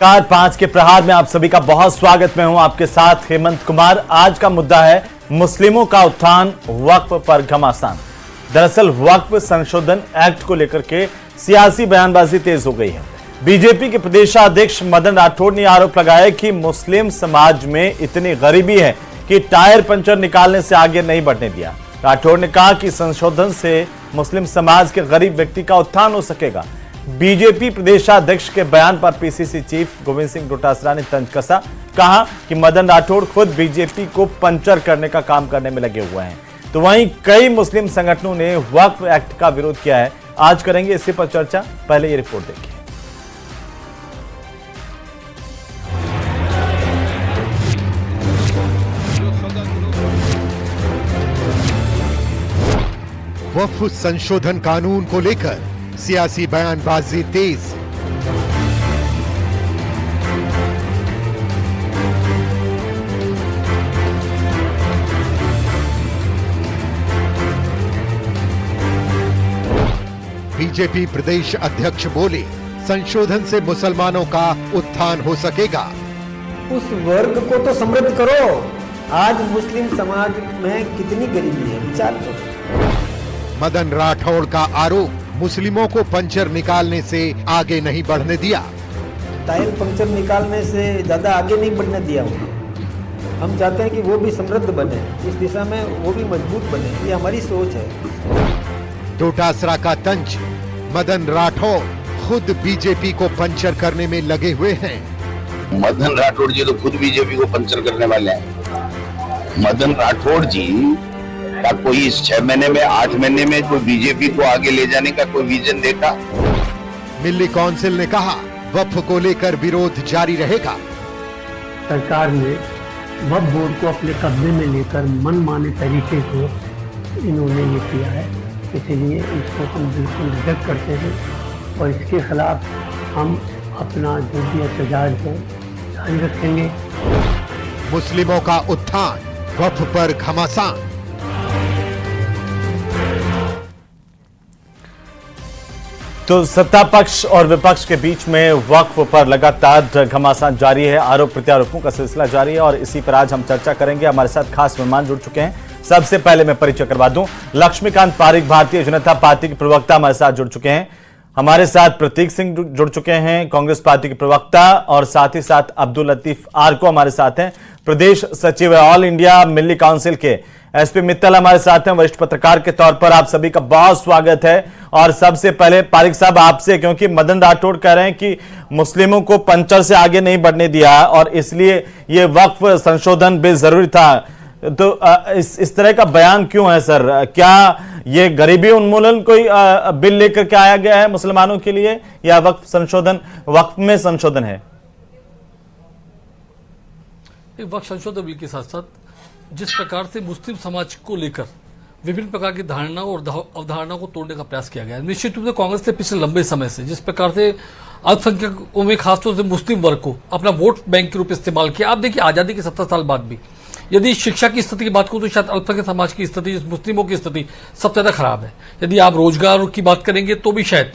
Car 5 के प्रहार में आप सभी का बहुत स्वागत। मैं हूं आपके साथ हेमंत कुमार। आज का मुद्दा है मुस्लिमों का उत्थान, वक्फ पर घमासान। दरअसल वक्फ संशोधन एक्ट को लेकर के सियासी बयानबाजी तेज हो गई है। बीजेपी के प्रदेशाध्यक्ष मदन राठौड़ ने आरोप लगाया कि मुस्लिम समाज में इतनी गरीबी है कि टायर पंचर निकालने से आगे नहीं बढ़ने दिया। राठौड़ ने कहा कि संशोधन से मुस्लिम समाज के गरीब व्यक्ति का उत्थान हो सकेगा। बीजेपी प्रदेशाध्यक्ष के बयान पर पीसीसी चीफ गोविंद सिंह डोटासरा ने तंज कसा। कहा कि मदन राठौड़ खुद बीजेपी को पंचर करने का काम करने में लगे हुए हैं। तो वहीं कई मुस्लिम संगठनों ने वक्फ एक्ट का विरोध किया है। आज करेंगे इसी पर चर्चा। पहले ये रिपोर्ट देखिए। वक्फ संशोधन कानून को लेकर सियासी बयानबाजी तेज। बीजेपी प्रदेश अध्यक्ष बोले, संशोधन से मुसलमानों का उत्थान हो सकेगा। उस वर्ग को तो समृद्ध करो। आज मुस्लिम समाज में कितनी गरीबी है, विचार करो। मदन राठौड़ का आरोप, मुस्लिमों को पंचर निकालने से आगे नहीं बढ़ने दिया। टायर पंचर निकालने से ज्यादा आगे नहीं बढ़ने दिया उन्हें। हम चाहते हैं कि वो भी समृद्ध बने, इस दिशा में वो भी मजबूत बने, ये हमारी सोच है। डोटासरा का तंज, मदन राठौड़ खुद बीजेपी को पंचर करने में लगे हुए हैं। मदन राठौड़ जी तो खुद बीजेपी को पंचर करने वाले हैं। मदन राठौड़ जी का कोई इस 6 महीने में 8 महीने में कोई बीजेपी को आगे ले जाने का कोई विजन देखा? मिल्ली काउंसिल ने कहा, वक्फ को लेकर विरोध जारी रहेगा। सरकार ने वक्फ बोर्ड को अपने कब्जे में लेकर मनमाने तरीके को इन्होंने ये किया है, इसलिए इसको हम बिल्कुल रिजेक्ट करते हैं और इसके खिलाफ हम अपना जो भी एहतजाज है जारी रखेंगे। मुस्लिमों का उत्थान, वक्फ पर घमासान। तो सत्ता पक्ष और विपक्ष के बीच में वक्फ पर लगातार घमासान जारी है। आरोप प्रत्यारोपों का सिलसिला जारी है और इसी पर आज हम चर्चा करेंगे। हमारे साथ खास मेहमान जुड़ चुके हैं। सबसे पहले मैं परिचय करवा दूं, लक्ष्मीकांत पारिक भारतीय जनता पार्टी के प्रवक्ता हमारे साथ जुड़ चुके हैं। हमारे साथ प्रतीक सिंह जुड़ चुके हैं, कांग्रेस पार्टी के प्रवक्ता, और साथ ही साथ अब्दुल लतीफ आर्को हमारे साथ हैं, प्रदेश सचिव ऑल इंडिया मिल्ली काउंसिल के। एसपी मित्तल हमारे साथ हैं, वरिष्ठ पत्रकार के तौर पर। आप सभी का बहुत स्वागत है। और सबसे पहले पारिक साहब आपसे, क्योंकि मदन राठौड़ कह रहे हैं कि मुस्लिमों को पंचर से आगे नहीं बढ़ने दिया और इसलिए ये वक्फ संशोधन बिल जरूरी था, तो इस तरह का बयान क्यों है सर? क्या ये गरीबी उन्मूलन कोई बिल लेकर के आया गया है मुसलमानों के लिए, या वक्फ संशोधन वक्फ में संशोधन है? वक्फ संशोधन बिल के साथ साथ जिस प्रकार से मुस्लिम समाज को लेकर विभिन्न प्रकार की धारणा और अवधारणा को तोड़ने का प्रयास किया गया है, निश्चित रूप से कांग्रेस ने पिछले लंबे समय से जिस प्रकार से अल्पसंख्यकों में खासतौर से मुस्लिम वर्ग को अपना वोट बैंक के रूप में इस्तेमाल किया। आप देखिए, आजादी के 70 साल बाद भी यदि शिक्षा की स्थिति की बात करूं तो शायद अल्पसंख्यक समाज की स्थिति, मुस्लिमों की स्थिति सबसे ज्यादा खराब है। यदि आप रोजगार की बात करेंगे तो भी शायद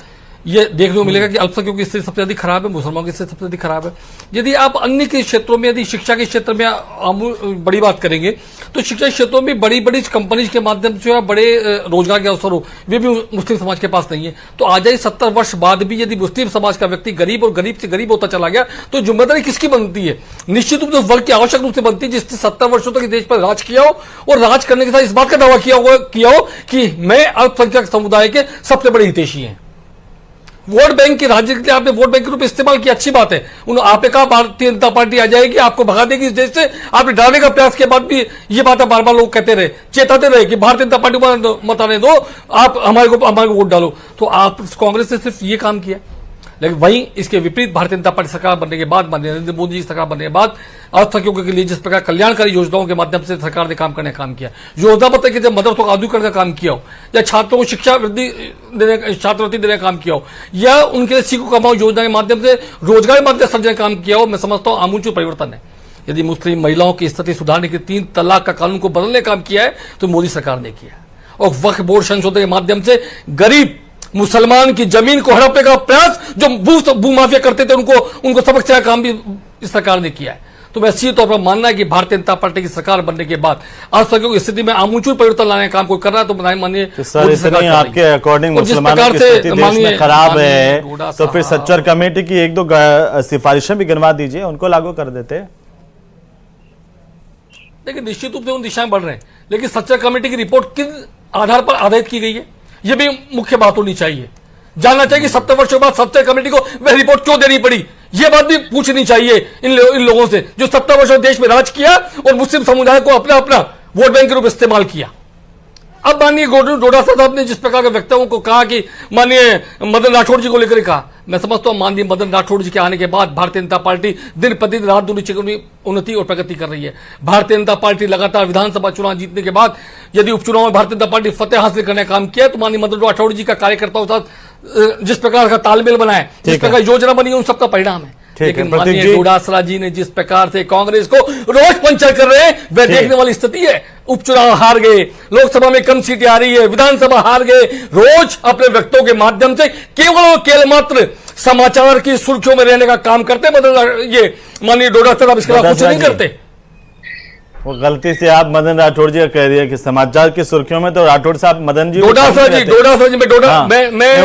ये देखने को मिलेगा कि अल्पसंख्यकों की स्थिति सबसे ज्यादा खराब है, मुसलमानों की स्थिति सबसे ज्यादा खराब है। यदि आप अन्य के क्षेत्रों में, यदि शिक्षा के क्षेत्र में बड़ी बात करेंगे तो शिक्षा क्षेत्रों में बड़ी बड़ी कंपनीज के माध्यम से बड़े रोजगार के अवसर हो, वे भी मुस्लिम समाज के पास नहीं है। तो आजादी 70 वर्ष बाद भी यदि मुस्लिम समाज का व्यक्ति गरीब और गरीब से गरीब होता चला गया तो जिम्मेदारी किसकी बनती है? निश्चित रूप से उस वर्ग की आवश्यक रूप से बनती है जिसने 70 वर्षों तक देश पर राज किया हो और राज करने के साथ इस बात का दावा किया हो कि मैं अल्पसंख्यक समुदाय के सबसे बड़े हितैषी हैं। वोट बैंक की राजनीति के लिए आपने वोट बैंक के रूप में इस्तेमाल किया, अच्छी बात है। आपने कहा भारतीय जनता पार्टी आ जाएगी, आपको भगा देगी इस देश से। आपने डराने का प्रयास के बाद भी ये बातें बार बार लोग कहते रहे, चेताते रहे कि भारतीय जनता पार्टी को मत आने दो, आप हमारे को वोट डालो। तो आप कांग्रेस ने सिर्फ ये काम किया, लेकिन वहीं इसके विपरीत भारतीय जनता पार्टी सरकार बनने के बाद, नरेंद्र मोदी जी सरकार बनने के बाद अल्पसंख्यकों के लिए जिस प्रकार कल्याणकारी योजनाओं के माध्यम से सरकार ने काम का किया, योजना बताइए कि जब मदरसों का आधुनिकीकरण का काम किया हो, या छात्रों को शिक्षा छात्रवृत्ति देने का काम किया हो, या उनके सीखो कमाओ योजना के माध्यम से रोजगार के माध्यम से सर्जन काम किया हो, मैं समझता हूं आमूल परिवर्तन है। यदि मुस्लिम महिलाओं की स्थिति सुधारने के 3 तलाक का कानून को बदलने का काम किया है तो मोदी सरकार ने किया। और वक्फ बोर्ड संशोधन के माध्यम से गरीब मुसलमान की जमीन को हड़पने का प्रयास जो भूमाफिया करते थे उनको सबक सिखाने का काम भी इस सरकार ने किया है। तो मैं सीधे तौर पर मानना है कि भारतीय जनता पार्टी की सरकार बनने के बाद आज तक की स्थिति में आमूल परिवर्तन लाने का काम कोई कर रहा है तो मानिए सर इतनी आपके अकॉर्डिंग मुसलमानों की स्थिति देश में खराब है तो फिर सच्चर कमेटी की एक दो सिफारिशें भी गिनवा दीजिए, उनको लागू कर देते। देखिए निश्चित रूप से उन दिशाएं बढ़ रहे हैं, लेकिन सच्चर कमेटी की रिपोर्ट किस आधार पर आधारित की गई है यह भी मुख्य बात होनी चाहिए। जानना चाहिए कि 70 वर्षों बाद सच्चर कमेटी को वह रिपोर्ट क्यों देनी पड़ी, यह बात भी पूछनी चाहिए इन लोगों से जो 70 वर्षों देश में राज किया और मुस्लिम समुदाय को अपना अपना वोट बैंक के रूप इस्तेमाल किया। अब माननीय डोडासरा साहब ने जिस प्रकार के वक्तव्यों को कहा कि माननीय मदन राठौड़ जी को लेकर कहा, मैं समझता हूं माननीय मदन राठौड़ जी के आने के बाद भारतीय जनता पार्टी दिन प्रतिदिन रात दुनी उन्नति और प्रगति कर रही है। भारतीय जनता पार्टी लगातार विधानसभा चुनाव जीतने के बाद यदि उपचुनाव में भारतीय जनता पार्टी फतेह हासिल करने का काम किया तो माननीय मदन राठौड़ जी का कार्यकर्ताओं के साथ जिस प्रकार का तालमेल बना है, जिस प्रकार योजना बनी है, उन सबका परिणाम है। लेकिन माननीय डोडासरा जी ने जिस प्रकार से कांग्रेस को रोज पंचर कर रहे हैं वह देखने वाली स्थिति है। उपचुनाव हार गए, लोकसभा में कम सीटें आ रही है, विधानसभा हार गए, रोज अपने वक्तव्यों के माध्यम से केवल मात्र समाचार की सुर्खियों में रहने का काम करते ये माननीय डोडासरा इसके खिलाफ कुछ नहीं करते। वो गलती से आप मदन राठौड़ जी कह रही है कि समाचार की सुर्खियों में तो राठौड़ साहब मदन जी डोडासरा जी मैं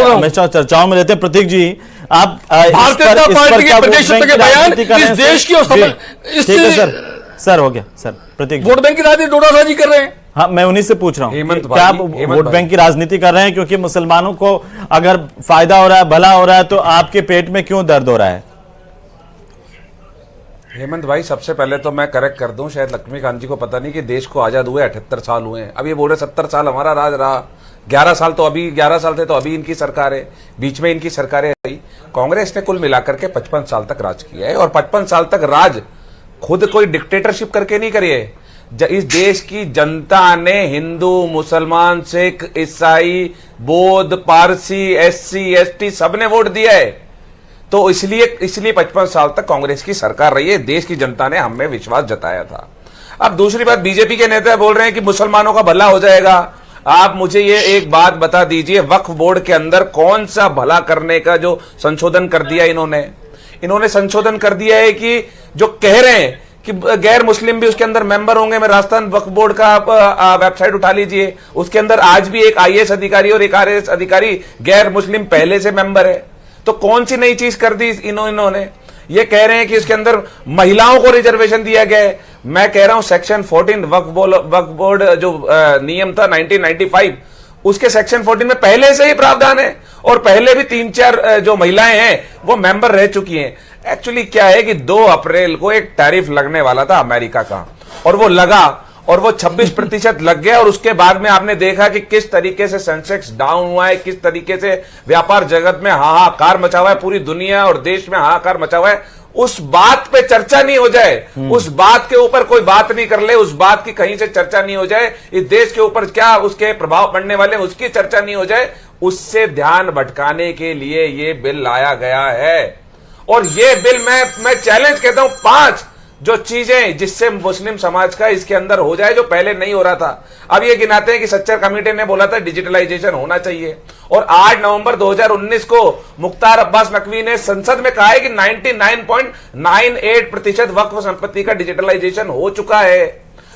हमेशा चर्चाओं में रहते। प्रतीक जी आप भारतीय जनता पार्टी के प्रदेश के बयान इस देश की ठीक है सर हो गया सर। प्रतीक वोट बैंक की राजनीति डोडासरा जी कर रहे हैं। हाँ मैं उन्हीं से पूछ रहा हूँ क्या आप वोट बैंक की राजनीति कर रहे हैं क्योंकि मुसलमानों को अगर फायदा हो रहा है भला हो रहा है तो आपके पेट में क्यों दर्द हो रहा है? हेमंत भाई सबसे पहले तो मैं करेक्ट कर दूं, शायद लक्ष्मीकांत जी को पता नहीं कि देश को आजाद हुए 78 साल हुए हैं। अब ये बोल रहे 70 साल हमारा राज रहा, 11 साल तो अभी 11 साल थे तो अभी इनकी सरकार है, बीच में इनकी सरकारें रही। कांग्रेस ने कुल मिलाकर के 55 साल तक राज किया है और 55 साल तक राज खुद कोई डिक्टेटरशिप करके नहीं करी है। इस देश की जनता ने हिंदू, मुसलमान, सिख, ईसाई, बौद्ध, पारसी, SC, ST सबने वोट दिया है। तो इसलिए 55 साल तक कांग्रेस की सरकार रही है, देश की जनता ने हम में विश्वास जताया था। अब दूसरी बात, बीजेपी के नेता बोल रहे हैं कि मुसलमानों का भला हो जाएगा। आप मुझे ये एक बात बता दीजिए, वक्फ बोर्ड के अंदर कौन सा भला करने का जो संशोधन कर दिया इन्होंने संशोधन कर दिया है कि जो कह रहे हैं कि गैर मुस्लिम भी उसके अंदर मेंबर होंगे। मैं राजस्थान वक्फ बोर्ड का वेबसाइट उठा लीजिए, उसके अंदर आज भी एक IAS अधिकारी और एक RAS अधिकारी गैर मुस्लिम पहले से मेंबर है। तो कौन सी नई चीज कर दी इन्होंने? ये कह रहे हैं कि इसके अंदर महिलाओं को रिजर्वेशन दिया गया है। मैं कह रहा हूं सेक्शन 14 वक्फ बोर्ड जो नियम था 1995 उसके सेक्शन 14 में पहले से ही प्रावधान है और पहले भी 3-4 जो महिलाएं हैं वो मेंबर रह चुकी हैं। एक्चुअली क्या है कि 2 अप्रैल को एक टैरिफ लगने वाला था अमेरिका का और वो लगा और वो 26% लग गया और उसके बाद में आपने देखा कि किस तरीके से सेंसेक्स डाउन हुआ है, किस तरीके से व्यापार जगत में हाहाकार मचा हुआ है, पूरी दुनिया और देश में हाहाकार मचा हुआ है। उस बात पे चर्चा नहीं हो जाए, उस बात के ऊपर कोई बात नहीं कर ले, उस बात की कहीं से चर्चा नहीं हो जाए, इस देश के ऊपर क्या उसके प्रभाव पड़ने वाले उसकी चर्चा नहीं हो जाए, उससे ध्यान भटकाने के लिए ये बिल लाया गया है। और ये बिल मैं चैलेंज कहता हूं 5 जो चीजें जिससे मुस्लिम समाज का इसके अंदर हो जाए जो पहले नहीं हो रहा था। अब ये गिनाते हैं कि सच्चर कमेटी ने बोला था डिजिटलाइजेशन होना चाहिए और 8 नवंबर 2019 को मुख्तार अब्बास नकवी ने संसद में कहा है कि 99.98% वक्फ संपत्ति का डिजिटलाइजेशन हो चुका है।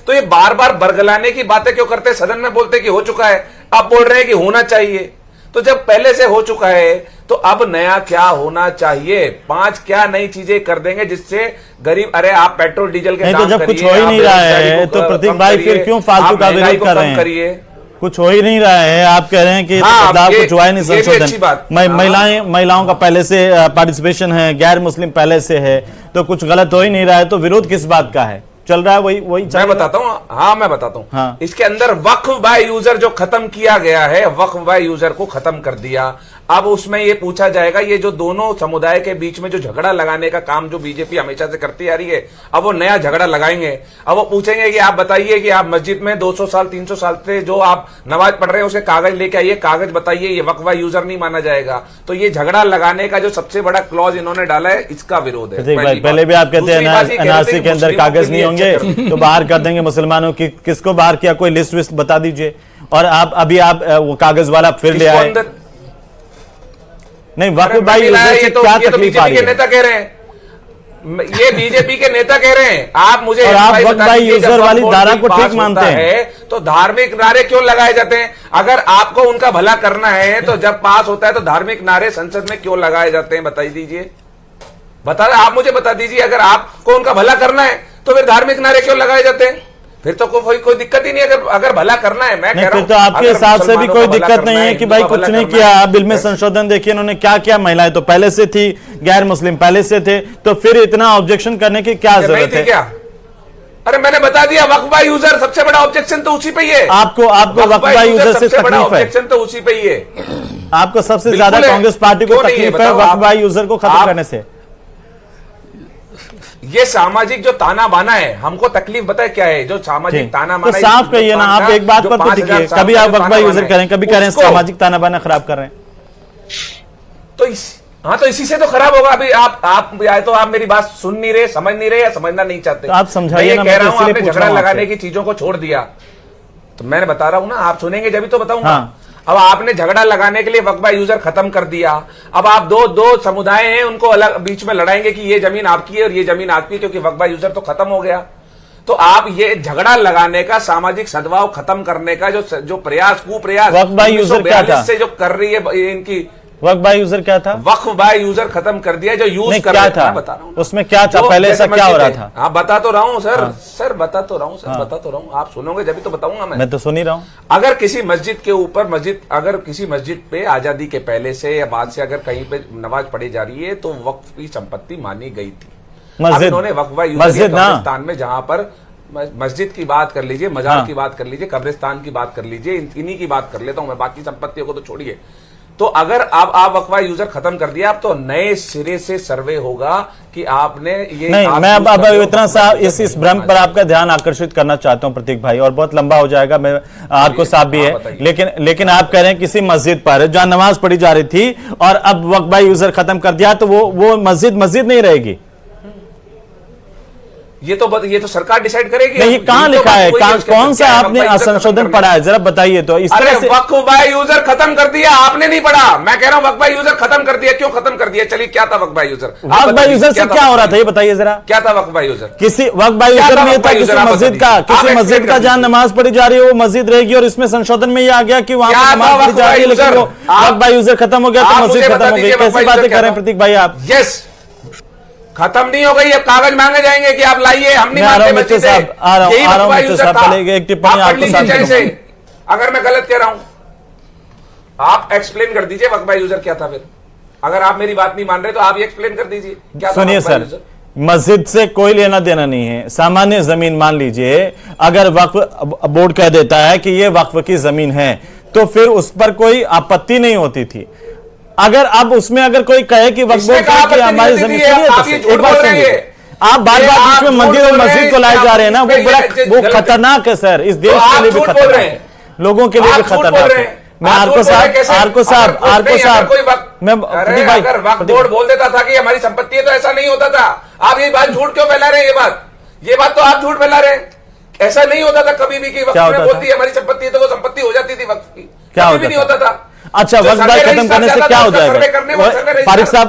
तो ये बार बार बरगलाने की बातें क्यों करते हैं? सदन में बोलते कि हो चुका है, अब बोल रहे हैं कि होना चाहिए। तो जब पहले से हो चुका है तो अब नया क्या होना चाहिए? 5 क्या नई चीजें कर देंगे जिससे गरीब, अरे आप पेट्रोल डीजल के दाम तो जब कुछ हो ही नहीं रहा है तो प्रतीक भाई फिर क्यों फालतू का विरोध कर रहे हैं? कुछ हो ही नहीं रहा है, आप कह रहे हैं कि बदलाव कुछ हुआ ही नहीं। संशोधन महिलाओं का पहले से पार्टिसिपेशन है, गैर मुस्लिम पहले से है, तो कुछ गलत हो ही नहीं रहा है, तो विरोध किस बात का है? चल रहा है वही मैं बताता हूं। हाँ मैं बताता हूं। हाँ। इसके अंदर वक्फ बाय यूजर जो खत्म किया गया है, वक्फ बाय यूजर को खत्म कर दिया। अब उसमें ये पूछा जाएगा, ये जो दोनों समुदाय के बीच में जो झगड़ा लगाने का काम जो बीजेपी हमेशा से करती आ रही है, अब वो नया झगड़ा लगाएंगे। अब वो पूछेंगे कि आप बताइए कि आप मस्जिद में 200 साल 300 साल से जो आप नमाज पढ़ रहे हैं उसके कागज लेके आइए, कागज बताइए, ये वक्फ बाय यूजर नहीं माना जाएगा। तो ये झगड़ा लगाने का जो सबसे बड़ा क्लॉज इन्होंने डाला है, इसका विरोध है। पहले भी आप कहते हैं NRC के अंदर कागज नहीं होंगे तो बाहर कर देंगे मुसलमानों की। किसको बाहर किया? कोई लिस्ट विस्ट बता दीजिए। और आप अभी आप वो कागज वाला फिर ले किसको आए। अंदर? नहीं, वक्फ अरे बाई नहीं लाया, यूजर से क्या ये तो तकलीफ आ बीजेपी रही के है? नेता कह रहे हैं, ये बीजेपी के नेता कह रहे हैं। आप मुझे और आप भाई वक्फ बता बाई दीजिए, यूजर जब वाली वक्फ धारा बोर्ड को बिल ठीक पास मानते होता हैं। है, तो धार्मिक नारे क्यों लगाए जाते हैं? अगर आपको उनका भला करना है तो जब पास होता है तो धार्मिक नारे संसद में क्यों लगाए जाते हैं? बताइए दीजिए, आप मुझे बता दीजिए। अगर आपको उनका भला करना है तो फिर धार्मिक नारे क्यों लगाए जाते हैं? फिर तो कोई दिक्कत ही नहीं। अगर भला करना है, मैं नहीं, कह रहा फिर हूं, तो आपके अगर हिसाब से भी मुसलमानों कोई का भला दिक्कत करना नहीं है कि हिंदुओं भाई का कुछ भला नहीं करना किया। है। बिल में संशोधन देखिए इन्होंने क्या किया, महिलाएं तो पहले से थी, गैर मुस्लिम पहले से थे, तो फिर इतना ऑब्जेक्शन करने की क्या नहीं जरूरत थी है? क्या? अरे मैंने बता दिया, वक्फ बाई यूजर सबसे बड़ा ऑब्जेक्शन तो उसी पे ही है। आपको वक्फ बाई यूजर से सबसे बड़ा तकलीफ है? ऑब्जेक्शन तो उसी पे ही है। आपको सबसे बिल्कुल ज्यादा है। कांग्रेस पार्टी को क्यों नहीं है? तकलीफ है बताओ वक्फ आप। बाई यूजर को खत्म आप- करने से? ये सामाजिक जो ताना बाना है, हमको तकलीफ बताए क्या है? जो सामाजिक ठीक। ताना तो बाना, साफ कहिए ना, आप एक बात पर तो टिकिए। कभी आप वक्फ बाई यूजर करें, कभी कह रहे हैं सामाजिक ताना बाना खराब कर रहे हैं। तो इसी से तो खराब होगा। अभी आप या तो आप मेरी बात सुन नहीं रहे, समझ नहीं रहे, या समझना नहीं चाहते। तो आप समझाइए ना, मैं ये कह रहा मैं हूं, इसलिए आपने पूछ झगड़ा रहा हूं लगाने आपसे। की चीजों को छोड़ दिया, तो मैंने बता रहा हूं ना, आप सुनेंगे जब तो बताऊंगा। हाँ। अब आपने झगड़ा लगाने के लिए वक्फ बाई यूजर खत्म कर दिया। अब आप दो समुदाय हैं, उनको अलग बीच में लड़ाएंगे कि ये जमीन आपकी है और ये जमीन आपकी है, क्योंकि वक्फ बाई यूजर तो खत्म हो गया। तो आप ये झगड़ा लगाने का, सामाजिक सद्भाव खत्म करने का जो प्रयास, कुप्रयास वक्फ बाई यूजर क्या था? से जो कर रही है इनकी, वक्फ बाई यूजर क्या था? वक्फ बाय यूजर खत्म कर दिया। जो यूज नहीं, कर क्या रहे थे, था? मैं बता रहा हूं ना। उसमें क्या था? जो पहले ऐसा जैसे क्या हो रहा मस्जिद है। था? हाँ, बता तो रहा हूं सर। हाँ। सर बता तो रहा हूं, सर बता तो रहा हूं। आप सुनोगे जब तो बताऊंगा मैं। मैं तो सुन ही रहा हूं। अगर किसी मस्जिद के ऊपर अगर किसी मस्जिद पे आजादी के पहले से या बाद से अगर कहीं पे नमाज पढ़ी जा रही है, तो वक्फ की संपत्ति मानी गई थी। मस्जिद, उन्होंने वक्फ बाय यूजर मस्जिद ना, कब्रिस्तान में, जहां पर मस्जिद की बात कर लीजिए, मजार हाँ। की बात कर लीजिए, कब्रिस्तान की बात कर लीजिए, इन्हीं की बात कर लेता हूं मैं, बाकी संपत्तियों को तो छोड़िए। तो अगर आप वक्फ बाय यूजर खत्म कर दिया, अब तो नए सिरे से सर्वे होगा कि आपने ये नहीं, आप मैं यूज कर अब रहे हो, इतना सा इस भ्रम पर आपका ध्यान आकर्षित करना चाहता हूं प्रतीक भाई, और बहुत लंबा हो जाएगा। मैं आपको साफ भी है, बताइए। लेकिन आप कह रहे हैं किसी मस्जिद पर जहां नमाज पढ़ी जा रही थी और अब वक्फ बाय यूजर खत्म कर दिया, तो वो मस्जिद नहीं रहेगी। ये तो सरकार डिसाइड करेगी। नहीं, ये कहां लिखा है? कौन सा आपने संशोधन पढ़ा है? जरा बताइए तो। इस तरह से वक्फ बाय यूजर खत्म कर दिया, आपने नहीं पढ़ा। मैं कह रहा हूं वक्फ बाय यूजर खत्म कर दिया। क्यों खत्म कर दिया? चलिए, क्या था waqf by user? Waqf by user से क्या हो रहा था ये बताइए जरा। क्या था वक्फ बाय यूजर? किसी वक्फ बाय यूजर में था किसी मस्जिद का जहां नमाज पढ़ी जा रही है वो मस्जिद रहेगी, और इसमें संशोधन में ये आ गया कि वहां पर नमाज पढ़ी जा रही है, लेकिन वो वक्फ बाय यूजर खत्म हो गया तो मस्जिद खत्म हो गई। कैसी बातें कर रहे हैं प्रतीक भाई आप? यस, खत्म नहीं हो गई। अब कागज मांगे जाएंगे कि आप लाइए, हम नहीं मानते मस्जिद है। यही वक्फ बाय यूजर था। एक टिप्पणी आप पढ़ आपको साथ लीजिए में से, अगर मैं गलत कह रहा हूं आप एक्सप्लेन कर दीजिए वक्फ बाय यूजर क्या था। फिर अगर आप मेरी बात नहीं मान रहे तो आप ये एक्सप्लेन कर दीजिए क्या था सुनिए वक्फ बाय सर, यूजर। मस्जिद से कोई लेना देना नहीं है। सामान्य जमीन मान लीजिए, अगर वक्फ बोर्ड कह देता है कि यह वक्फ की जमीन है तो फिर उस पर कोई आपत्ति नहीं होती थी। अगर अब उसमें अगर कोई कहे कि वक्फ बोर्ड कि हमारी जमीन, सुनिए एक बात सुनिए, आप बार बार बीच में मंदिर और मस्जिद को लाए जा रहे हैं ना, वो खतरनाक है सर। इस देश के लिए भी खतरनाक है, लोगों के लिए भी खतरनाक है। मैं आरको साहब मैं प्रदीप भाई, अगर वक्फ बोर्ड बोल देता था कि हमारी संपत्ति है तो ऐसा नहीं होता था। आप ये बात झूठ क्यों फैला रहे हैं? ये बात तो आप झूठ फैला रहे हैं। ऐसा नहीं होता था कभी भी कि वक्फ में बोलती है हमारी संपत्ति है तो वो संपत्ति हो जाती थी वक्फ की। क्या कभी भी नहीं होता था। अच्छा, वक्फ बाय खत्म करने से क्या हो जाएगा? फारिक साहब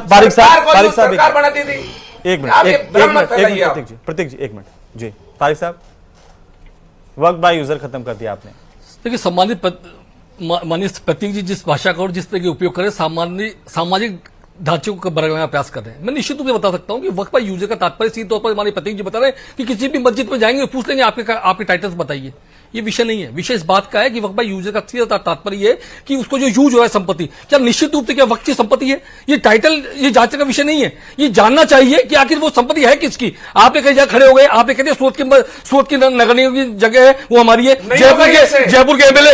सरकार बनाती थी। एक मिनट प्रतीक जी एक मिनट जी। फारिक साहब, वक्फ बाय यूजर खत्म कर दिया आपने। देखिए, माननीय प्रतीक जी जिस भाषा का और जिस तरह के उपयोग करें, सामाजिक ढांचे को बनाने का प्रयास कर रहे हैं। मैं निश्चित रूप से बता सकता हूं कि वक्फ बाय यूजर का तात्पर्य सीधे तौर पर माननीय प्रतीक जी बता रहे हैं कि किसी भी मस्जिद में जाएंगे पूछ लेंगे आपके टाइटल्स बताइए। ये विषय नहीं है। विषय इस बात का है कि वक्फ बाय यूजर का सीधा तात्पर्य है कि उसको जो यूज हो रहा है संपत्ति, क्या निश्चित रूप से क्या वक्फ की संपत्ति है? ये टाइटल ये जांचने का विषय नहीं है। ये जानना चाहिए कि आखिर वो संपत्ति है किसकी। आपने कहीं जगह खड़े हो गए, आपने कहते सूरत की नगर निगम की जगह है वो हमारी है, जयपुर के एमएलए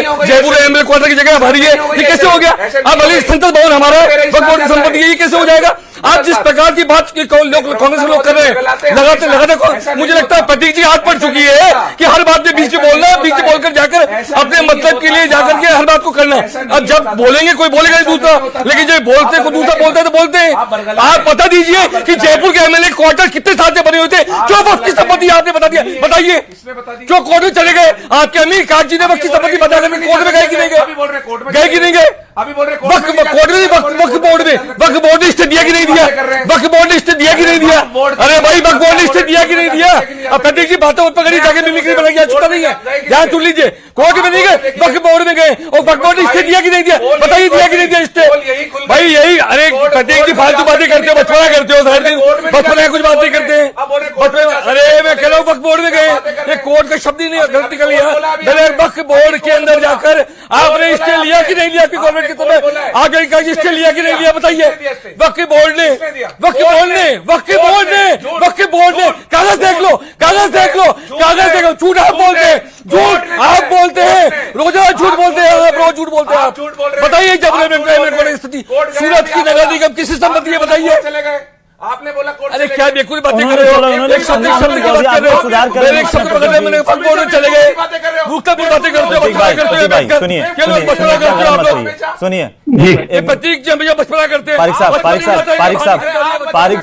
क्वार्टर की जगह हमारी है। ये कैसे हो गया? अब अली संसद भवन हमारा है, वक्फ बोर्ड की संपत्ति है, ये कैसे हो जाएगा? आज जिस प्रकार की बात कांग्रेस के लोग कर रहे हैं, लगाते मुझे लगता है प्रतीक जी हाथ पड़ चुकी है कि हर बात में बीच में बोलना है, बीच में बोलकर जाकर अपने मतलब के लिए जाकर के हर बात को करना। अब जब बोलेंगे कोई बोलेगा नहीं दूसरा, लेकिन जब बोलते को दूसरा बोलता है तो बोलते हैं। आप बता दीजिए कि जयपुर के एमएलए क्वार्टर कितने साल से बने हुए थे, क्यों वक्त की संपत्ति आपने बता दिया, बताइए क्यों कोर्ट में चले गए? आपके अमीर काग जी ने वक्त की संपत्ति बताने में कोर्ट में गए कि नहीं गए? गए कि नहीं गए? वक्त कोर्ट में, वक्त बोर्ड में, वक्त बोर्ड ने स्टे दिया कि नहीं दिया? वक्त बोर्ड ने स्टे दिया कि नहीं दिया? अरे भाई वक्त बोर्ड ने स्टे दिया कि नहीं दिया? अब प्रतीक जी बातों पर पकड़ी जाके मिमिक्री बनाई, छुट्टा नहीं है, ध्यान सुन लीजिए। कोर्ट में नहीं गए, वक्त बोर्ड में गए, और वक्त बोर्ड ने स्टे दिया कि नहीं दिया? बताइए दिया कि नहीं दिया स्टे? भाई यही, अरे प्रतीक जी फालतू बातें करते हो, बचपना करते हो, हर दिन बचपना कुछ बातें करते हैं। अरे मैं कह रहा हूँ वक्त बोर्ड में गए, ये कोर्ट का शब्द ही नहीं गलती कर लिया। वक्त बोर्ड के अंदर जाकर आपने स्टे लिया कि नहीं लिया? आपकी गवर्नमेंट की तरफ आगे का स्टे लिया कि नहीं लिया? बताइए। वक्त बोर्ड ने, वक्त बोर्ड ने, वक्त बोर्ड ने, वक्त बोर्ड ने, कागज देख लो, कागज देख लो, कागज देख लो। झूठ आप बोलते हैं, झूठ आप बोलते हैं, रोजाना झूठ बोलते हैं आप, रोज झूठ बोलते हैं आप। बताइए जब स्थिति सूरत की नगर निगम किसी संपत्ति है, बताइए। आपने बोला कोर्ट, अरे क्या बेकुरी बातें कर रहे हो? एक शब्द की बात कर रहे हो, सुधार कर रहे हो, एक शब्द पकड़ रहे, मैंने वक्त बोर्ड में चले गए, मुक्तापुर बातें करते हो, बचपना करते हो, सुनिए बचपना करते हो आप लोग, सुनिए प्रतीक जी भैया बचपना करते हैं। पारिक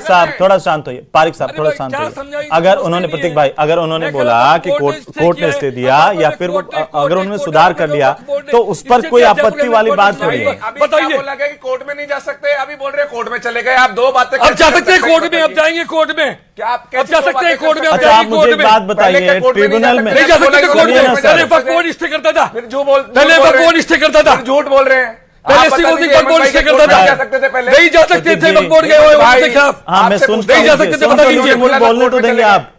साहब थोड़ा शांत होइए, पारिक साहब थोड़ा शांत होइए। अगर उन्होंने, प्रतीक भाई, अगर उन्होंने बोला कि कोर्ट ने स्टे दिया या फिर वो अगर उन्होंने सुधार कर लिया तो उस पर कोई आपत्ति वाली बात थोड़ी है। बताइए, बोला गया कि कोर्ट में नहीं जा सकते, अभी बोल रहे कोर्ट में चले गए। आप दो बातें अब जा सकते हैं कोर्ट में, अब जाएंगे कोर्ट में, क्या आप अब जा सकते हैं कोर्ट में? अच्छा आप मुझे एक बात बताइए, ट्रिब्यूनल में नहीं जा सकते कोर्ट में? पहले वक्त बोर्ड स्टे करता था, पहले वक्त बोर्ड स्टे करता था, झूठ बोल रहे हैं। पहले सिंगल वक्त बोर्ड स्टे करता था, नहीं जा सकते थे वक्त बोर्ड गए हुए उसके खिलाफ। हाँ मैं सुन, नहीं जा सकते थे, बता दीजिए। बोलने तो देंगे आप,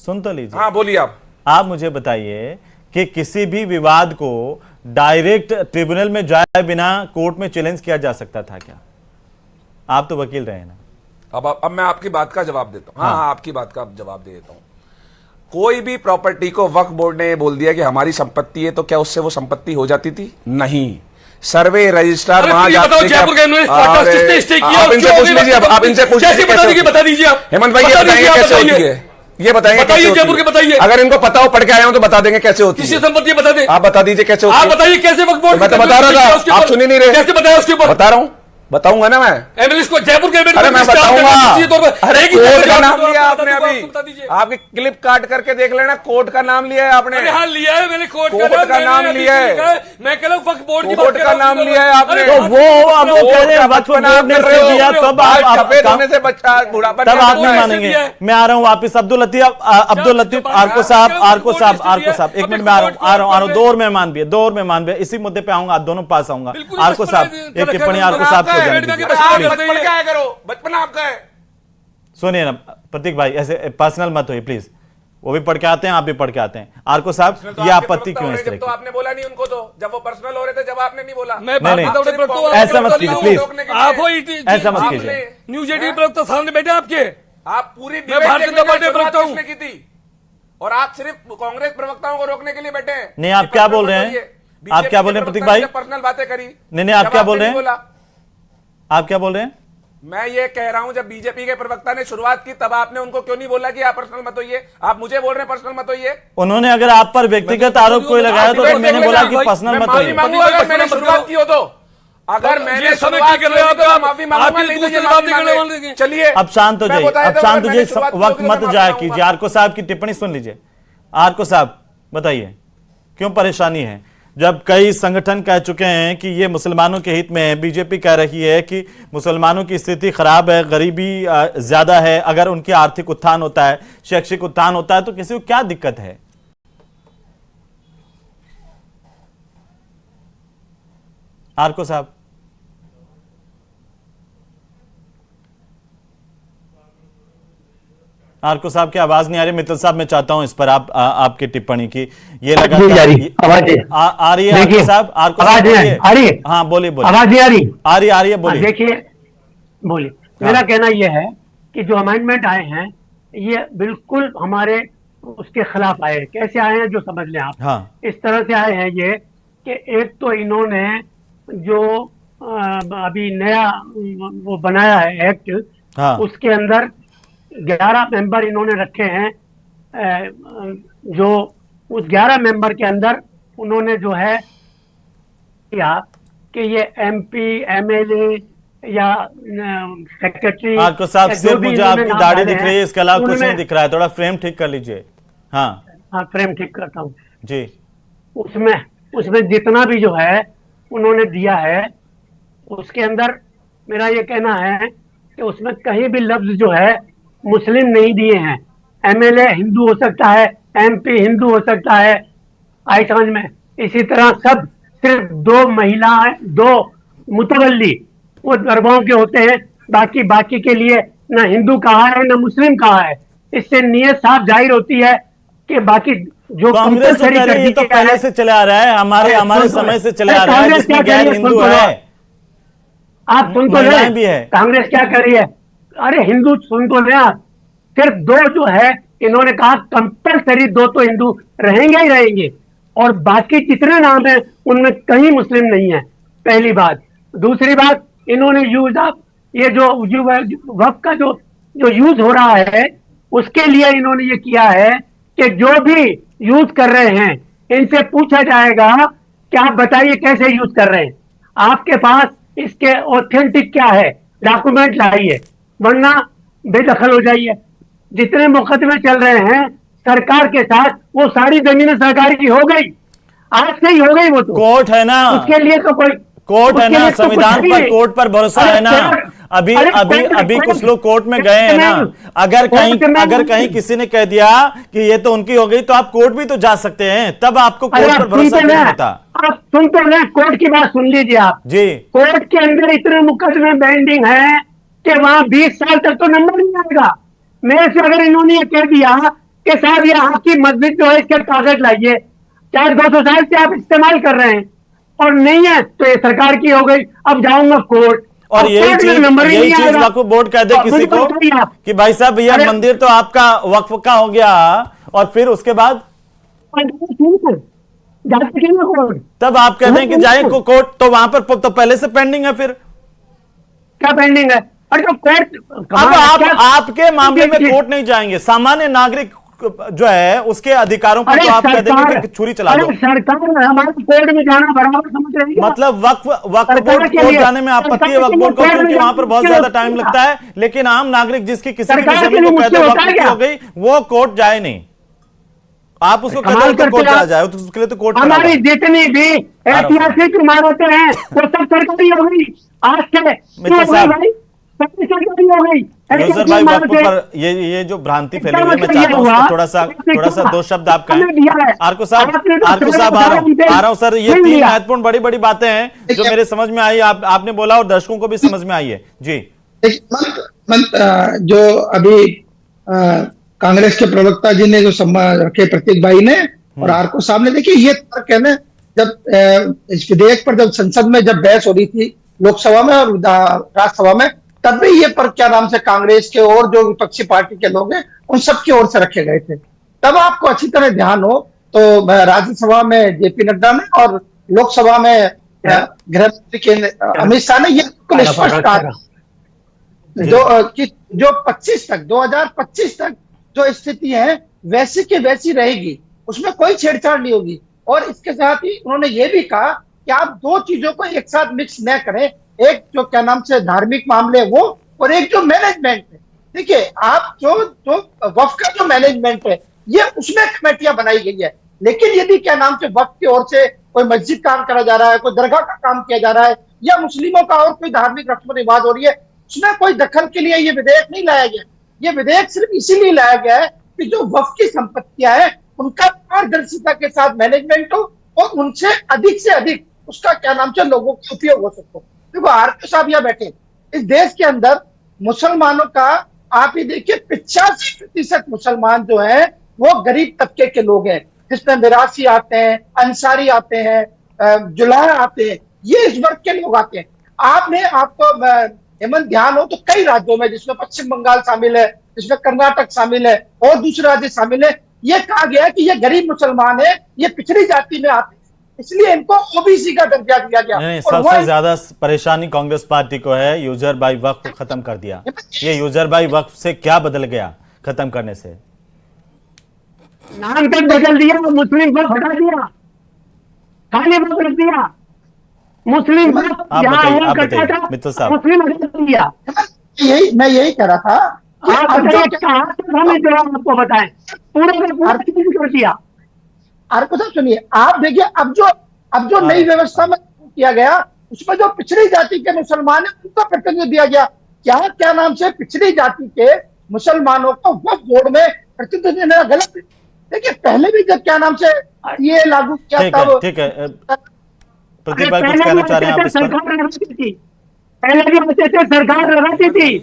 सुन तो लीजिए। हाँ बोलिए आप मुझे बताइए कि किसी भी विवाद को डायरेक्ट ट्रिब्यूनल में जाए बिना कोर्ट में चैलेंज किया जा सकता था क्या? आप तो वकील रहे ना। अब मैं आपकी बात का जवाब देता हूं। हाँ, आपकी बात का जवाब दे देता हूं। कोई भी प्रॉपर्टी को वक्फ बोर्ड ने बोल दिया कि हमारी संपत्ति है, तो क्या उससे वो संपत्ति हो जाती थी? नहीं। सर्वे रजिस्ट्रार वहां जाते आप इनसे पूछ लीजिए, आप इनसे पूछ लीजिए, बता दीजिए आप। हेमंत भाई ये बताइए कैसे होती है, ये बताइए जयपुर के बताइए। अगर इनको पता हो, पढ़ के आए हो तो बता देंगे कैसे होती है। किसी संपत्ति बता दें, आप बता दीजिए कैसे होती है। आप बताइए कैसे वक्त बोर्ड? मैं तो बता रहा था, आप सुन ही नहीं रहे। कैसे बताया उसके ऊपर? बता रहा हूं, बताऊंगा ना मैं। एमएलए को जयपुर के, अरे मैं बताऊंगा। अरे कोर्ट का नाम लिया आपने, अभी आपकी क्लिप काट करके देख लेना, कोर्ट का नाम लिया है आपने। हाँ लिया है मैंने, कोर्ट का नाम लिया है। मैं कह रहा हूँ वक्त बोर्ड कोर्ट का नाम लिया है आपने। तो वो आप कह रहे हैं वक्फ बोर्ड ने दिया, तब आप से बच्चा बुढ़ापा तब आप नहीं मानेंगे। मैं आ रहा हूँ वापिस। अब्दुल लतीफ आरको साहब एक मिनट में आ रहा हूँ। दो और मेहमान भी है, इसी मुद्दे पे आऊंगा, आप दोनों पास आऊंगा। आरको साहब एक टिप्पणी आरको साहब बचपन आपका है। सुनिए ना प्रतीक भाई, ऐसे पर्सनल मत होइए प्लीज। वो भी पढ़ के आते हैं, आप भी पढ़ के आते हैं। आरको साहब ये आपत्ति क्यों है इस तरह की? तो आपने बोला नहीं उनको, तो जब वो पर्सनल हो रहे थे जब आपने नहीं बोला। नहीं, ऐसा मत कीजिए प्लीज, ऐसा मत कीजिए। न्यूज 18 प्रवक्ता सामने बैठे आपके, आप पूरी भारतीय जनता पार्टी प्रवक्ता हूँ की थी, और आप सिर्फ कांग्रेस प्रवक्ताओं को रोकने के लिए बैठे हैं। नहीं, आप क्या बोल रहे हैं? आप क्या बोल रहे हैं प्रतीक भाई? पर्सनल बातें करी। नहीं, आप क्या बोल रहे हैं? आप क्या बोल रहे हैं? मैं ये कह रहा हूं, जब बीजेपी के प्रवक्ता ने शुरुआत की तब आपने उनको क्यों नहीं बोला कि आप पर्सनल मत होइए? आप मुझे बोल रहे हैं पर्सनल मत होइए। उन्होंने अगर आप पर व्यक्तिगत आरोप कोई लगाया तो मैंने बोला कि पर्सनल मत होइए। अगर मैंने शुरुआत की हो तो, अगर मैंने शुरुआत की हो तो माफी मांगूंगा। चलिए अब शांत हो जाइए, अब शांत हो जाइए, वक्त मत जाया कीजिए। आरको साहब की टिप्पणी सुन लीजिए। आरको साहब बताइए क्यों परेशानी है, जब कई संगठन कह चुके हैं कि ये मुसलमानों के हित में है, बीजेपी कह रही है कि मुसलमानों की स्थिति खराब है, गरीबी ज्यादा है, अगर उनके आर्थिक उत्थान होता है, शैक्षिक उत्थान होता है तो किसी को क्या दिक्कत है? आरको साहब आरको साहब की आवाज नहीं आ रही। मित्तल साहब मैं चाहता हूं इस पर आपकी टिप्पणी की। ये लगा आ रही है आरको साहब, आरको साहब आ रही है? हाँ बोलिए आवाज नहीं आ रही? आ रही है, बोलिए। देखिए बोलिए, मेरा कहना यह है कि जो अमेंडमेंट आए हैं ये बिल्कुल हमारे उसके खिलाफ आए हैं। कैसे आए हैं जो समझ लें आप। हाँ। इस तरह से आए हैं ये कि एक तो इन्होंने जो अभी नया वो बनाया है एक्ट, हाँ। उसके अंदर 11 मेंबर इन्होंने रखे हैं। जो उस 11 मेंबर के अंदर उन्होंने जो है किया कि ये MP MLA या सेक्रेटरी, आपको साहब सिर्फ मुझे आपकी दाढ़ी दिख रही है, इसके अलावा कुछ नहीं दिख रहा है। थोड़ा फ्रेम ठीक कर लीजिए। हाँ फ्रेम ठीक करता हूँ जी। उसमें जितना भी जो है उन्होंने दिया है, उसके अंदर मेरा ये कहना है कि उसमें कहीं भी लफ्ज जो है मुस्लिम नहीं दिए हैं। MLA हिंदू हो सकता है, MP हिंदू हो सकता है, आई समझ में। इसी तरह सब सिर्फ 2 महिलाएं, 2 मुतवल्ली वो दरबारों के होते हैं, बाकी के लिए ना हिंदू कहा है ना मुस्लिम कहा है। इससे नियत साफ जाहिर होती है कि बाकी जो कांग्रेस तो कह रही है, ये तो पहले से चले आ रहा है, हमारे समय से चले आ रहा है, जिसमें गैर हिंदू है। आप सुन तो महिलाएं भी है। कांग्रेस क्या कर रही है? अरे हिंदू सुन तो ले, सिर्फ 2 जो है इन्होंने कहा कंपलसरी 2 तो हिंदू रहेंगे ही रहेंगे, और बाकी जितने नाम है उनमें कहीं मुस्लिम नहीं है। पहली बात। दूसरी बात, इन्होंने यूज ऑफ ये जो वक्फ का जो यूज हो रहा है, उसके लिए इन्होंने ये किया है कि जो भी यूज कर रहे हैं इनसे पूछा जाएगा कि आप बताइए कैसे यूज कर रहे हैं, आपके पास इसके ऑथेंटिक क्या है, डॉक्यूमेंट लाइए, वरना बेदखल हो जाइए। जितने मुकदमे चल रहे हैं सरकार के साथ, वो सारी जमीनें सरकार की हो गई, आज से ही हो गई। वो तो कोर्ट है ना, उसके लिए तो कोई कोर्ट है ना, संविधान पर कोर्ट पर भरोसा है ना। अभी कुछ लोग कोर्ट में गए हैं ना। अगर कहीं किसी ने कह दिया कि ये तो उनकी हो गई, तो आप कोर्ट भी तो जा सकते हैं, तब आपको कोर्ट पर भरोसा नहीं होता। आप सुन तो रहे, कोर्ट की बात सुन लीजिए आप जी। कोर्ट के अंदर इतने मुकदमे पेंडिंग है कि वहां 20 साल तक तो नंबर नहीं आएगा। मेरे से अगर इन्होंने ये कह दिया कि साहब ये आपकी मस्जिद जो है इसके कागज लाइए, 400-200 साल से आप इस्तेमाल कर रहे हैं और नहीं है, तो ये सरकार की हो गई, अब जाऊंगा कोर्ट। और यही चीज वक्फ बोर्ड कह दे किसी को कि भाई साहब भैया मंदिर तो आपका वक्फ का हो गया, और फिर उसके बाद तब आप कहते हैं कि जाए कोर्ट, तो वहां पर तो पहले से पेंडिंग है। फिर क्या पेंडिंग है? अरे तो कोर्ट, अब आपके मामले में कोर्ट नहीं जाएंगे, सामान्य नागरिक जो है उसके अधिकारों पर तो आप कह देंगे कि छुरी चला दो। सरकार हमारे कोर्ट में जाना बराबर समझ रही है। मतलब वक्फ बोर्ड कोर्ट जाने में आपत्ति है वक्फ बोर्ड को, क्योंकि वहां पर बहुत ज्यादा टाइम लगता है। लेकिन आम नागरिक जिसकी किसी भी जमीन को कहते हैं वक्फ की हो गई, वो कोर्ट जाए नहीं। आप उसको कहते हैं तो कोर्ट चला जाए, तो उसके लिए तो कोर्ट हमारी जितनी भी ऐतिहासिक इमारतें हैं वो सब सरकारी हो गई। आज के यूसुफ भाई वक्फ पर ये जो भ्रांति फैली हुई है, मैं चाहता हूँ उसको थोड़ा सा 2 शब्द आप कहें। आर्को साहब आ रहा हूँ सर। ये 3 महत्वपूर्ण बड़ी बातें हैं जो मेरे समझ में आई, आपने बोला और दर्शकों को भी समझ में आई है जी। जो अभी कांग्रेस के प्रवक्ता जी ने जो सम्मान रखे, प्रतीक भाई ने और आर्को साहब ने, देखिए ये तर्क है ना, जब इस विधेयक पर जब संसद में जब बहस हो रही थी लोकसभा में और राज्यसभा में, तब भी ये पर क्या नाम से कांग्रेस के और जो विपक्षी पार्टी के लोग हैं उन सब की ओर से रखे गए थे। तब आपको अच्छी तरह ध्यान हो तो राज्यसभा में JP नड्डा ने और लोकसभा में गृह मंत्री के अमित शाह ने ये स्पष्ट कहा जो 2025 तक जो स्थिति है वैसी की वैसी रहेगी, उसमें कोई छेड़छाड़ नहीं होगी। और इसके साथ ही उन्होंने ये भी कहा कि आप 2 चीजों को एक साथ मिक्स न करें, एक जो क्या नाम से धार्मिक मामले वो, और एक जो मैनेजमेंट है। देखिए आप जो वक्फ का जो मैनेजमेंट है ये उसमें कमेटियां बनाई गई है, लेकिन यदि क्या नाम से वक्फ की ओर से कोई मस्जिद काम करा जा रहा है, कोई दरगाह का काम किया जा रहा है, या मुस्लिमों का और कोई धार्मिक रस्म रिवाज हो रही है, उसमें कोई दखल के लिए ये विधेयक नहीं लाया गया। ये विधेयक सिर्फ इसीलिए लाया गया है कि जो वक्फ की संपत्तियां हैं उनका पारदर्शिता के साथ मैनेजमेंट हो और उनसे अधिक उसका क्या नाम से लोगों का उपयोग हो सके। देखो आरके साहब यहाँ बैठे, इस देश के अंदर मुसलमानों का आप ही देखिए 85% मुसलमान जो हैं वो गरीब तबके के लोग हैं, जिसमें मिरासी आते हैं, अंसारी आते हैं, जुलाहा आते हैं, ये इस वर्ग के लोग आते हैं। आपको हेमंत ध्यान हो तो कई राज्यों में, जिसमें पश्चिम बंगाल शामिल है, जिसमें कर्नाटक शामिल है और दूसरे राज्य शामिल है, ये कहा गया है कि ये गरीब मुसलमान है, ये पिछड़ी जाति में आते हैं। इसलिए इनको ओबीसी का दर्जा दिया गया। नहीं, और सबसे वो ज्यादा परेशानी कांग्रेस पार्टी को है यूजर बाई वक्फ को खत्म कर दिया। ये यूजर बाई वक्फ से क्या बदल गया खत्म करने से? नाम तक बदल दिया, मुस्लिम वक्फ हटा दिया, खाली वक्फ रख दिया। मुस्लिम वक्फ आप जहाँ बताइए, हुआ आप करता बताइए, था, मित्तल साहब। मुस्लिम हटा दिया। मैं यही कह रहा था कि आप अब बताइए जो कहाँ तक हमें जवाब आपको बताएं, पूरा का पूरा चेंज कर दिया। आरको साहब सुनिए, आप देखिए अब जो नई व्यवस्था में किया गया उसमें जो पिछड़ी जाति के मुसलमान है उनको प्रतिनिधित्व दिया गया। क्या नाम से पिछड़ी जाति के मुसलमानों को वक्फ बोर्ड में प्रतिनिधित्व देना गलत है। देखिए पहले भी जब क्या नाम से ये लागू किया ठीक तब है, ठीक है। प्रतीक भाई कुछ कहना चाह रहे हैं आप इस पर? सरकार लगाती थी, पहले भी होते थे, सरकार लगाती थी।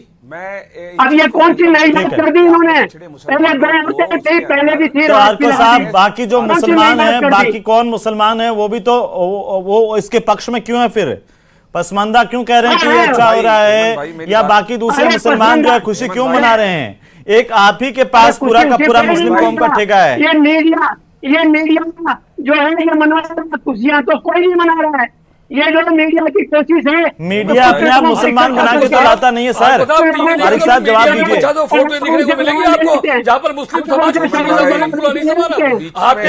अब ये कौन सी नई बात कर दी इन्होंने? पहले गए होते थे, पहले भी थी। तो आरको साहब, बाकी जो कौन सी नई मुसलमान बात हैं, कर दी? बाकी कौन मुसलमान है वो भी तो वो इसके पक्ष में क्यों है? फिर पसमानदा क्यों कह रहे हैं कि ये अच्छा हो रहा है? या बाकी दूसरे अरे मुसलमान जो है पसमानदा- खुशी क्यों मना रहे हैं? एक आप ही के पास पूरा का पूरा मुस्लिम कौम का ठेका है। ये मीडिया जो है ये मना रहा है खुशियां, तो कोई नहीं मना रहा है। ये जो मीडिया की कोशिश है, मीडिया अपने आप मुसलमान बना के तो लाता नहीं है सर। फारिक साहब जवाब दीजिए। फोटो दिखने को मिलेगी आपको जहाँ पर मुस्लिम समाज को पूरा नहीं समाना। आपके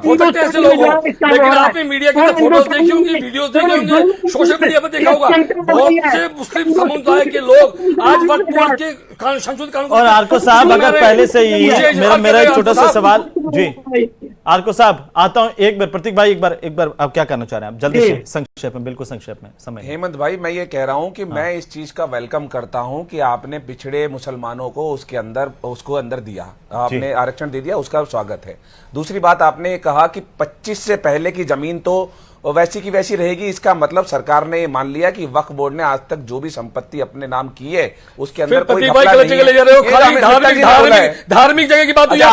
हो सकते हैं ऐसे लोग हो, लेकिन आपने मीडिया की फोटोज देखी होंगी, वीडियोज देखे होंगे, सोशल मीडिया पर देखा होगा। बहुत से मुस्लिम समुदाय के लोग आज वक्त बोर्ड के संशोधित कानून। और आरको साहब, अगर पहले से ही मेरा एक छोटा सा सवाल जी आरको साहब, आता हूं एक बार। प्रतीक भाई एक बार आप क्या करना चाह रहे हैं? आप जल्दी से संक्षेप में, बिल्कुल संक्षेप में समय। हेमंत भाई, मैं ये कह रहा हूं कि मैं इस चीज का वेलकम करता हूं कि आपने पिछड़े मुसलमानों को उसको अंदर दिया, आपने आरक्षण दे दिया, उसका स्वागत है। दूसरी बात, आपने कहा कि 25 से पहले की जमीन तो वैसी की वैसी रहेगी। इसका मतलब सरकार ने मान लिया कि वक्फ बोर्ड ने आज तक जो भी संपत्ति अपने नाम की है उसके अंदर कोई घपला नहीं है। ले जा रहे हो, खाली धार्मिक जगह की बात हुई है।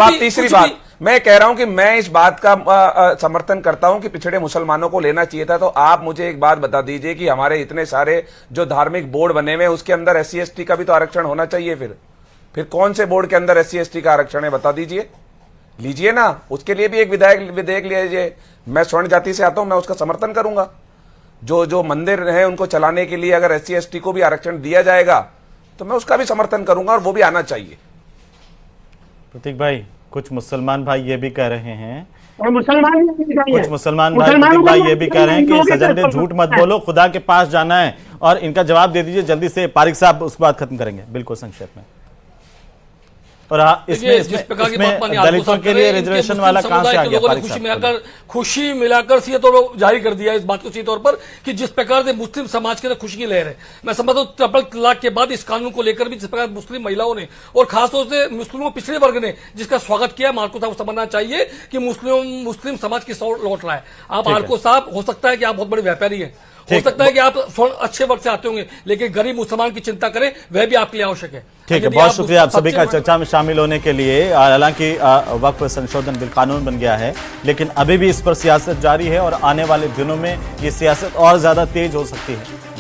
आप तीसरी बात, मैं कह रहा हूं कि मैं इस बात का समर्थन करता हूं कि पिछड़े मुसलमानों को लेना चाहिए था। तो आप मुझे एक बात बता दीजिए कि हमारे इतने सारे जो धार्मिक बोर्ड बने हुए हैं उसके अंदर SC ST का भी तो आरक्षण होना चाहिए। फिर कौन से बोर्ड के अंदर SC ST का आरक्षण है बता दीजिए, लीजिए ना। उसके लिए भी एक विधेयक लीजिए। मैं स्वर्ण जाति से आता हूं, मैं उसका समर्थन करूंगा। जो मंदिर है उनको चलाने के लिए अगर SC ST को भी आरक्षण दिया जाएगा तो मैं उसका भी समर्थन करूंगा और वो भी आना चाहिए। प्रतीक भाई, कुछ मुसलमान भाई ये भी कह रहे हैं, और मुसलमान कुछ मुसलमान भाई प्रतीक भाई ये भी कह रहे हैं कि सजन ने झूठ मत बोलो, खुदा के पास जाना है। और इनका जवाब दे दीजिए जल्दी से। पारिक साहब उसके बाद खत्म करेंगे, बिल्कुल संक्षेप में। और इसमें दलितों के लिए रिजर्वेशन वाला कहां से आ गया? खुशी मिलाकर ये तो जारी कर दिया इस बात को सही तौर पर कि जिस प्रकार से मुस्लिम समाज के अंदर खुशी की लहर है। मैं समझता हूं ट्रिपल तलाक के बाद इस कानून को लेकर भी जिस प्रकार मुस्लिम महिलाओं ने और खासतौर से मुस्लिमों पिछड़े वर्ग ने जिसका स्वागत किया, मार्को साहब को समझना चाहिए कि मुस्लिम समाज की सौर लौट रहा है। आप मार्को साहब, हो सकता है कि आप बहुत बड़े व्यापारी हैं, हो सकता है कि आप अच्छे वर्ग से आते होंगे, लेकिन गरीब मुसलमान की चिंता करें, वह भी आपके लिए आवश्यक है। ठीक है, बहुत शुक्रिया आप सभी का चर्चा में शामिल होने के लिए। हालांकि वक्फ संशोधन बिल कानून बन गया है, लेकिन अभी भी इस पर सियासत जारी है और आने वाले दिनों में ये सियासत और ज्यादा तेज हो सकती है।